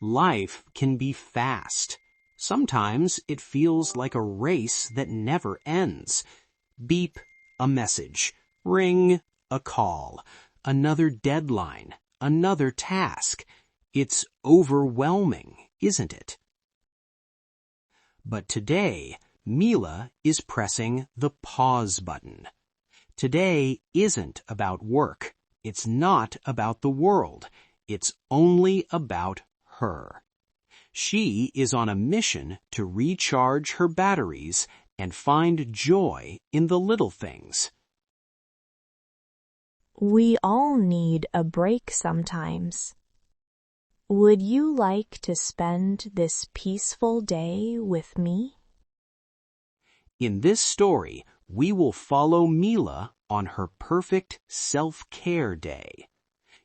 Life can be fast. Sometimes it feels like a race that never ends. Beep, a message. Ring, a call. Another deadline. Another task. It's overwhelming, isn't it? But today, Mila is pressing the pause button. Today isn't about work. It's not about the world. It's only about her. She is on a mission to recharge her batteries and find joy in the little things. We all need a break sometimes. Would you like to spend this peaceful day with me? In this story, we will follow Mila on her perfect self-care day.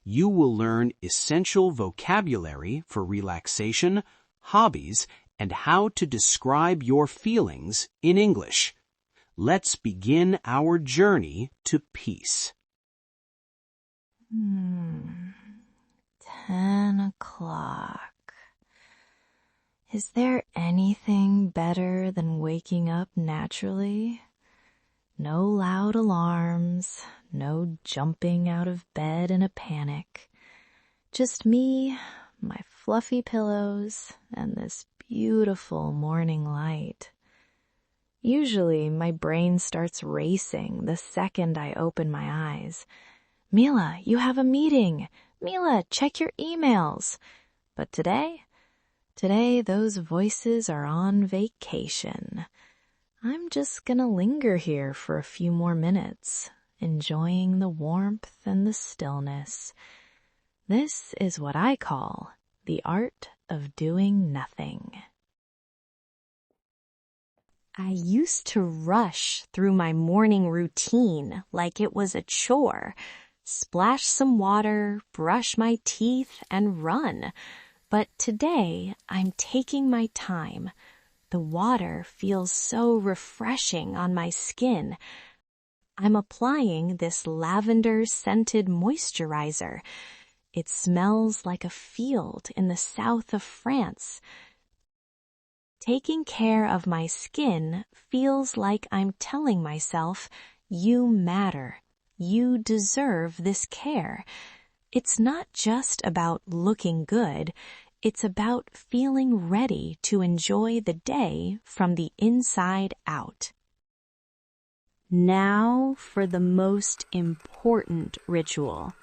You will learn essential vocabulary for relaxation, hobbies, and how to describe your feelings in English. Let's begin our journey to peace. 10 o'clock. Is there anything better than waking up naturally? No loud alarms, no jumping out of bed in a panic. Just me, my fluffy pillows, and this beautiful morning light. Usually my brain starts racing the second I open my eyes. Mila, you have a meeting. Mila, check your emails. But today those voices are on vacation. I'm just gonna linger here for a few more minutes, enjoying the warmth and the stillness. This is what I call the art of doing nothing. I used to rush through my morning routine like it was a chore. Splash some water, brush my teeth, and run. But today, I'm taking my time. The water feels so refreshing on my skin. I'm applying this lavender-scented moisturizer. It smells like a field in the south of France. Taking care of my skin feels like I'm telling myself, you matter. You deserve this care. It's not just about looking good. It's about feeling ready to enjoy the day from the inside out. Now for the most important ritual,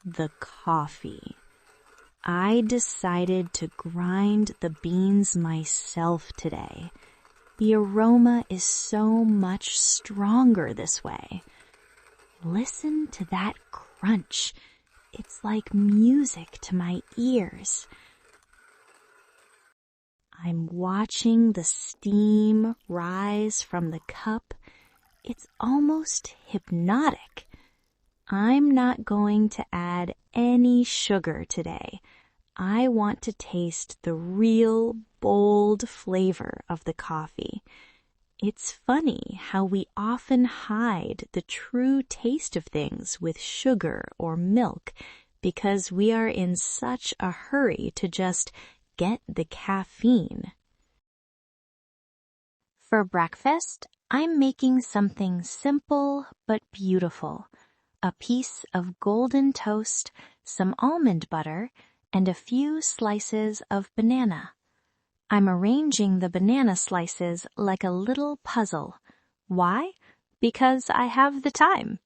the coffee. I decided to grind the beans myself today. The aroma is so much stronger this way. Listen to that crunch. It's like music to my ears. I'm watching the steam rise from the cup. It's almost hypnotic. I'm not going to add any sugar today. I want to taste the real, bold flavor of the coffee. It's funny how we often hide the true taste of things with sugar or milk because we are in such a hurry to just get the caffeine. For breakfast, I'm making something simple but beautiful. A piece of golden toast, some almond butter, and a few slices of banana. I'm arranging the banana slices like a little puzzle. Why? Because I have the time.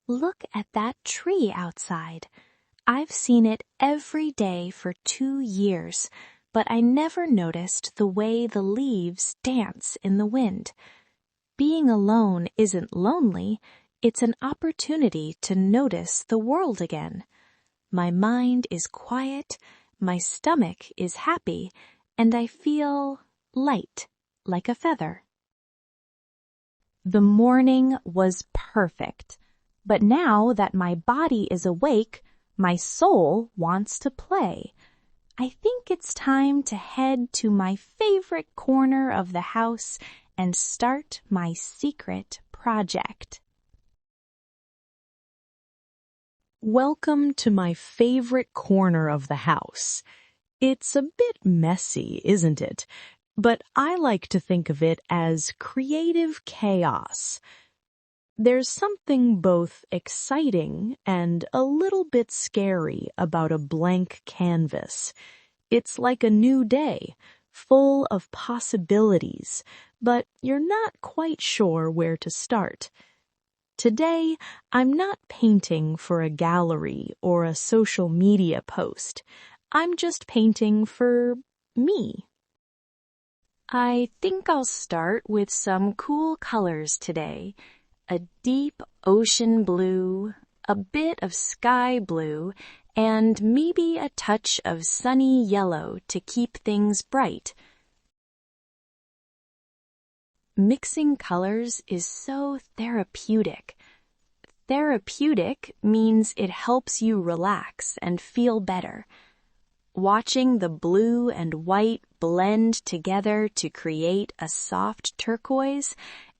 Look at that tree outside. I've seen it every day for 2 years, but I never noticed the way the leaves dance in the wind. Being alone isn't lonely. It's an opportunity to notice the world again. My mind is quiet. My stomach is happy, and I feel light, like a feather. The morning was perfect, but now that my body is awake, my soul wants to play. I think it's time to head to my favorite corner of the house and start my secret project. Welcome to my favorite corner of the house. It's a bit messy, isn't it? But I like to think of it as creative chaos. There's something both exciting and a little bit scary about a blank canvas. It's like a new day, full of possibilities, but you're not quite sure where to start. Today, I'm not painting for a gallery or a social media post. I'm just painting for me. I think I'll start with some cool colors today. A deep ocean blue, a bit of sky blue, and maybe a touch of sunny yellow to keep things bright. Mixing colors is so therapeutic. Therapeutic means it helps you relax and feel better. Watching the blue and white blend together to create a soft turquoise,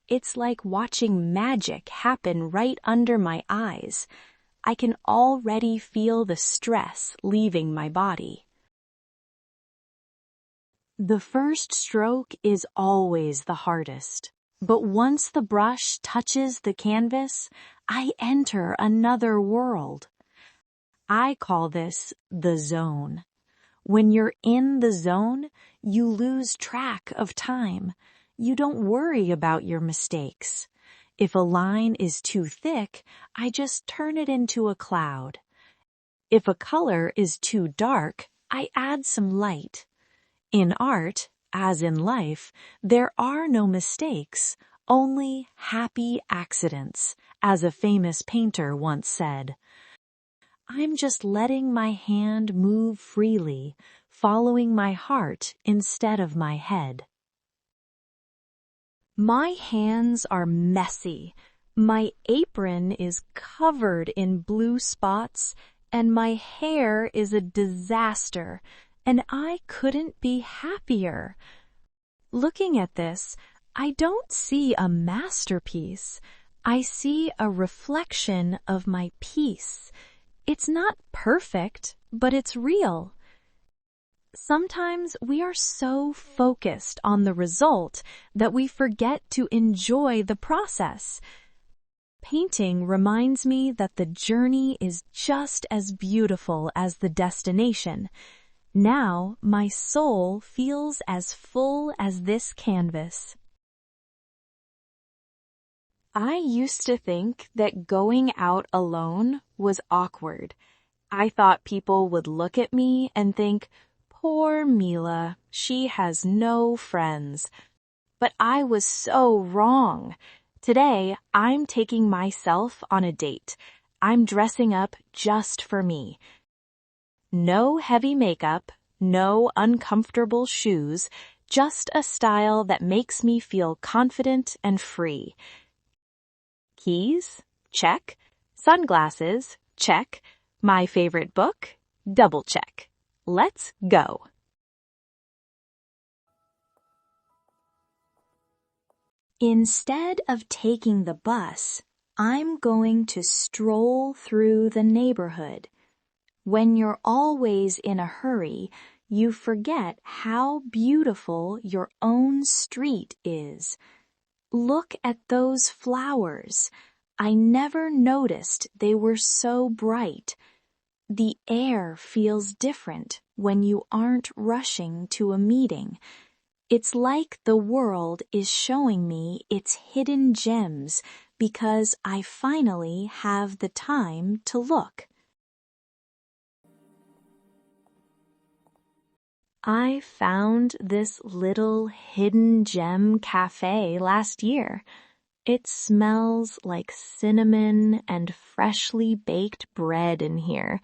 it's like watching magic happen right under my eyes. I can already feel the stress leaving my body. The first stroke is always the hardest, but once the brush touches the canvas, I enter another world. I call this the zone. When you're in the zone, you lose track of time. You don't worry about your mistakes. If a line is too thick, I just turn it into a cloud. If a color is too dark, I add some light. In art, as in life, there are no mistakes, only happy accidents, as a famous painter once said. I'm just letting my hand move freely, following my heart instead of my head. My hands are messy. My apron is covered in blue spots, and my hair is a disaster, and I couldn't be happier. Looking at this, I don't see a masterpiece. I see a reflection of my peace. It's not perfect, but it's real. Sometimes we are so focused on the result that we forget to enjoy the process. Painting reminds me that the journey is just as beautiful as the destination. Now my soul feels as full as this canvas. I used to think that going out alone was awkward. I thought people would look at me and think, "Poor Mila, she has no friends." But I was so wrong. Today, I'm taking myself on a date. I'm dressing up just for me. No heavy makeup, no uncomfortable shoes, just a style that makes me feel confident and free. Keys? Check. Sunglasses? Check. My favorite book? Double check. Let's go. Instead of taking the bus, I'm going to stroll through the neighborhood. When you're always in a hurry, you forget how beautiful your own street is. Look at those flowers. I never noticed they were so bright. The air feels different when you aren't rushing to a meeting. It's like the world is showing me its hidden gems because I finally have the time to look. I found this little hidden gem cafe last year. It smells like cinnamon and freshly baked bread in here.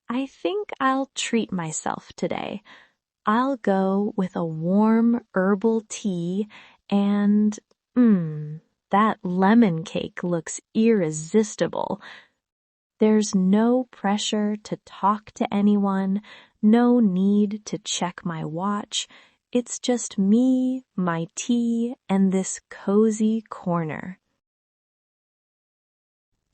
I think I'll treat myself today. I'll go with a warm herbal tea and, that lemon cake looks irresistible. There's no pressure to talk to anyone, no need to check my watch. It's just me, my tea, and this cozy corner.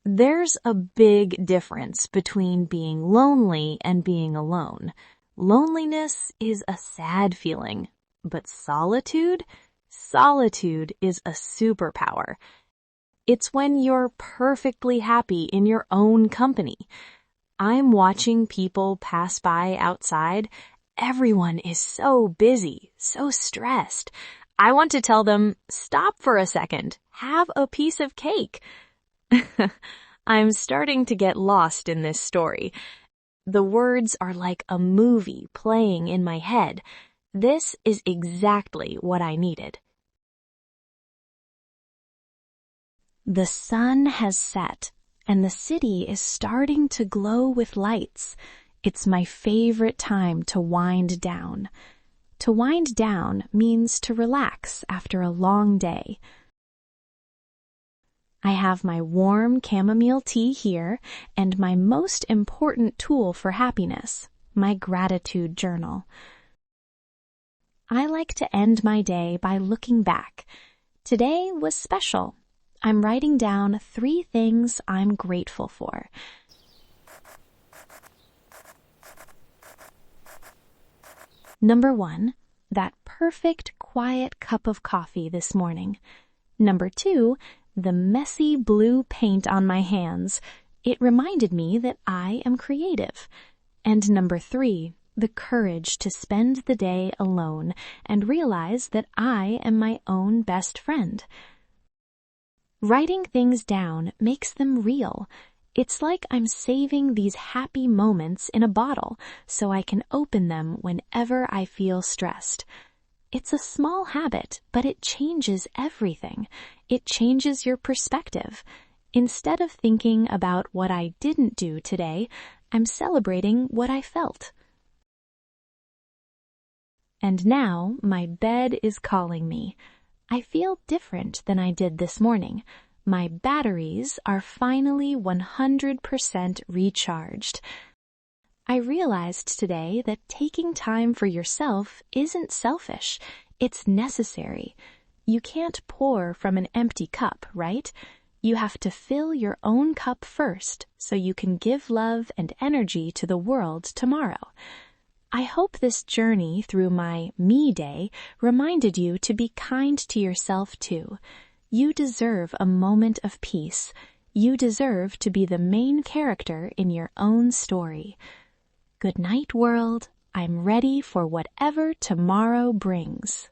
There's a big difference between being lonely and being alone. Loneliness is a sad feeling, but solitude is a superpower. It's when you're perfectly happy in your own company. I'm watching people pass by outside. Everyone is so busy, so stressed. I want to tell them, stop for a second, have a piece of cake. I'm starting to get lost in this story. The words are like a movie playing in my head. This is exactly what I needed. The sun has set, and the city is starting to glow with lights. It's my favorite time to wind down. To wind down means to relax after a long day. I have my warm chamomile tea here and my most important tool for happiness, my gratitude journal. I like to end my day by looking back. Today was special. I'm writing down 3 things I'm grateful for. Number 1, that perfect quiet cup of coffee this morning. Number 2, the messy blue paint on my hands. It reminded me that I am creative. And number 3, the courage to spend the day alone and realize that I am my own best friend. Writing things down makes them real. It's like I'm saving these happy moments in a bottle so I can open them whenever I feel stressed. It's a small habit, but it changes everything. It changes your perspective. Instead of thinking about what I didn't do today, I'm celebrating what I felt. And now my bed is calling me. I feel different than I did this morning. My batteries are finally 100% recharged. I realized today that taking time for yourself isn't selfish. It's necessary. You can't pour from an empty cup, right? You have to fill your own cup first so you can give love and energy to the world tomorrow. I hope this journey through my me day reminded you to be kind to yourself too. You deserve a moment of peace. You deserve to be the main character in your own story. Good night, world. I'm ready for whatever tomorrow brings.